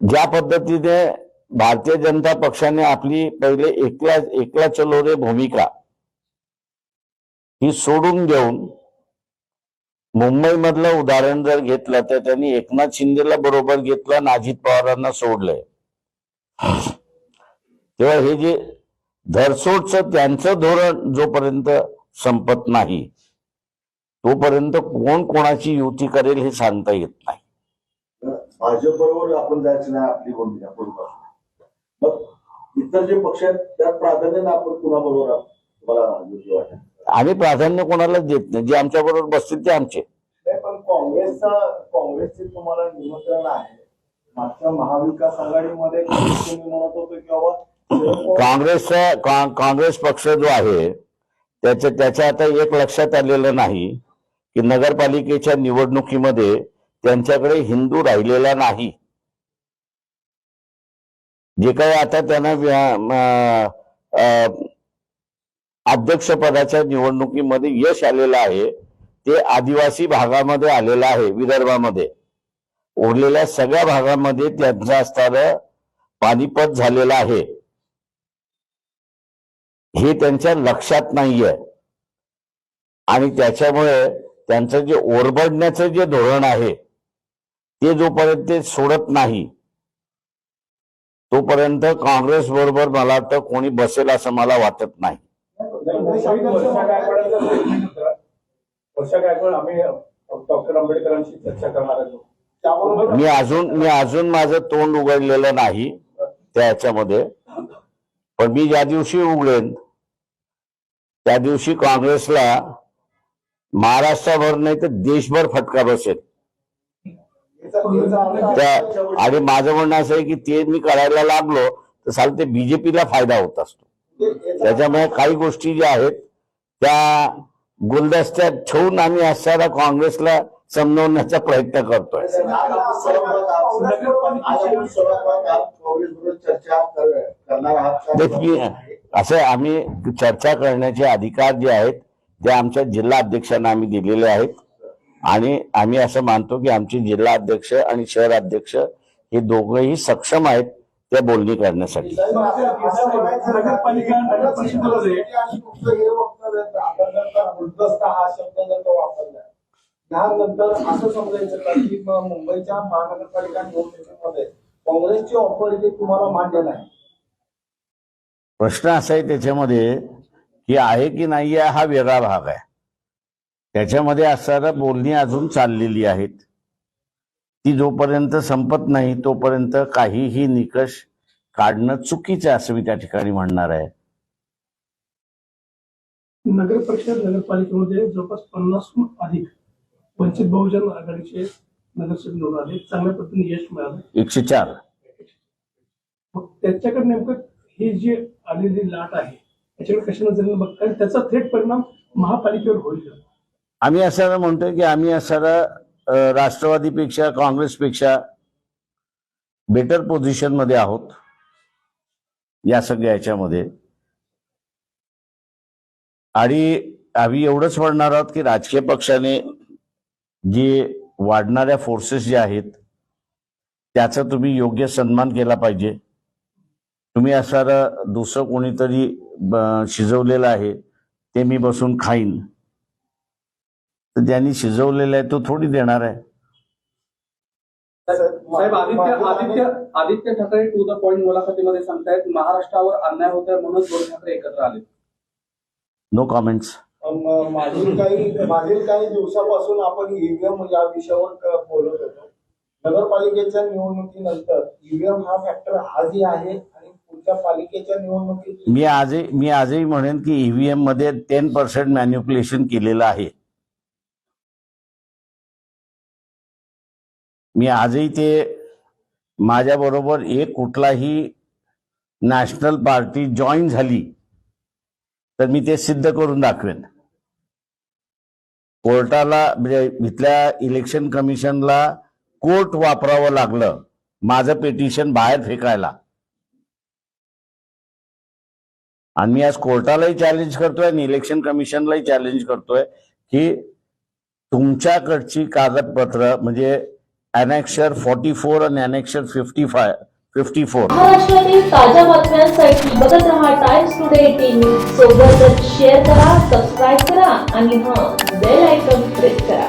ज्या पद्धतीने भारतीय जनता पक्षाने आपली पहिले एकला चलो रे भूमिका ही सोडून देऊन मुंबईमधलं उदाहरण जर घेतलं तर त्यांनी एकनाथ शिंदेला बरोबर घेतलं आणि अजित पवारांना सोडलंय. तेव्हा हे जे धरसोडचं त्यांचं धोरण जोपर्यंत संपत नाही तोपर्यंत कोण कोणाची युती करेल हे सांगता येत नाही. भाजप बरोबर आपण जायचं नाही आपली भूमिका पूर्वीपासून. मग इतर जे पक्ष आहेत त्यात प्राधान्याने आपण कुणा बरोबर मला युती वाटत. आम्ही प्राधान्य कोणालाच देत नाही. जे आमच्या बरोबर बसतील ते आमचे. पण काँग्रेसचे तुम्हाला निमंत्रण आहे. मागच्या महाविकास आघाडीमध्ये तुम्ही म्हणत होतो की बाबा काँग्रेस पक्ष जो आहे त्याच्या आता एक लक्षात आलेलं नाही की नगरपालिकेच्या निवडणुकीमध्ये त्यांच्याकडे हिंदू राहिलेला नाही. जे काही आता त्यांना अध्यक्षपदाच्या निवडणुकीमध्ये यश आलेलं आहे ते आदिवासी भागामध्ये आलेलं आहे. विदर्भामध्ये उरलेल्या सगळ्या भागामध्ये त्यांचं असणारं पानिपत झालेलं आहे हे त्यांच्या लक्षात नाहीये. आणि त्याच्यामुळे त्यांचं जे ओरबडण्याचं जे धोरण आहे ते जोपर्यंत ते सोडत नाही तोपर्यंत काँग्रेस बरोबर मला वाटतं कोणी बसेल असं मला वाटत नाही. डॉक्टर आंबेडकरांशी चर्चा करणार आहे. मी अजून माझं तोंड उघडलेलं नाही त्याच्यामध्ये. पण मी ज्या दिवशी उघडेन त्या दिवशी काँग्रेसला महाराष्ट्राभर नाही तर देशभर फटका बसेल. आणि माझं म्हणणं असं आहे की ते मी करायला लागलो तर साल ते बीजेपीला फायदा होत असतो. त्याच्यामुळे काही गोष्टी ज्या आहेत त्या गुलदस्त्यात ठेवून आम्ही असणारा काँग्रेसला समजवण्याचा प्रयत्न करतोय. असं आम्ही चर्चा करण्याचे अधिकार जे आहेत ते आमच्या जिल्हा अध्यक्षांना आम्ही दिलेले आहेत. आणि आम्ही असं मानतो की आमचे जिल्हा अध्यक्ष आणि शहर अध्यक्ष हे दोघंही सक्षम आहेत त्या बोलणी करण्यासाठी. त्यानंतर असं समजायचं का की मुंबईच्या महानगरपालिका निवडणुकीमध्ये काँग्रेसची ऑफर ही तुम्हाला मान्य नाही. प्रश्न असा आहे त्याच्यामध्ये की आहे की नाही आहे हा वेगळा भाग आहे. त्याच्यामध्ये असणारं बोलणी अजून चाललेली आहेत. ती जोपर्यंत संपत नाही तोपर्यंत काहीही निकष काढणं चुकीचं असं मी त्या ठिकाणी म्हणणार आहे. नगर परिषद नगरपालिकेमध्ये जवळपास 50हून अधिक वंचित बहुजन आघाडीचे नगरसेवक निवडून आले. चांगल्या पद्धतीने यश मिळालं. 104. मग त्याच्याकडे नेमकं ही जी आलेली लाट आहे त्याच्याकडे कशा नजरेने बघताय त्याचा थेट परिणाम महापालिकेवर होईल. आम्ही असं म्हणतोय की आम्ही असं राष्ट्रवादीपेक्षा काँग्रेसपेक्षा बेटर पोझिशन मध्ये आहोत या सगळ्या याच्यामध्ये. आणि आम्ही एवढंच म्हणणार आहोत की राजकीय पक्षाने जे वाढणाऱ्या फोर्सेस जे आहेत त्याचा तुम्ही योग्य सन्मान केला पाहिजे. तुम्ही असं दुसरं कोणीतरी शिजवलेलं आहे ते मी बसून खाईन तर ज्यांनी शिजवलेलं आहे तो थोडी देणार आहे. साहेब Aditya Thackeray to the point मुलाखतीमध्ये सांगतायत महाराष्ट्रावर अन्याय होत आहे म्हणून दोन ठाकरे एकत्र आले. No comments. मागील काही दिवसापासून आपण ईव्हीएम या विषयावर बोलत होतो. नगरपालिकेच्या निवडणुकीनंतर ईव्हीएम हा फॅक्टर आजही आहे आणि पुढच्या पालिकेच्या निवडणुकीत मी आजही म्हणेन की ईव्हीएम मध्ये 10% मॅन्युप्युलेशन केलेलं आहे. मी आजही ते माझ्या बरोबर एक कुठलाही नॅशनल पार्टी जॉईन झाली तर मी ते सिद्ध करून दाखवेन. कोर्टाला म्हणजे इथल्या इलेक्शन कमिशनला कोर्ट वापरावं लागलं माझं पिटिशन बाहेर फेकायला. आणि मी आज कोर्टालाही चॅलेंज करतोय आणि इलेक्शन कमिशनलाही चॅलेंज करतोय की तुमच्याकडची कागदपत्र म्हणजे अनेक्शर 44 आणि अनेक्शर 54 महाराष्ट्रातील ताज्या बातम्यांसाठी बघत रहा टाइम्स टुडे 18 सोबतच शेअर करा, सबस्क्राईब करा आणि बेल आयकॉन प्रेस करा.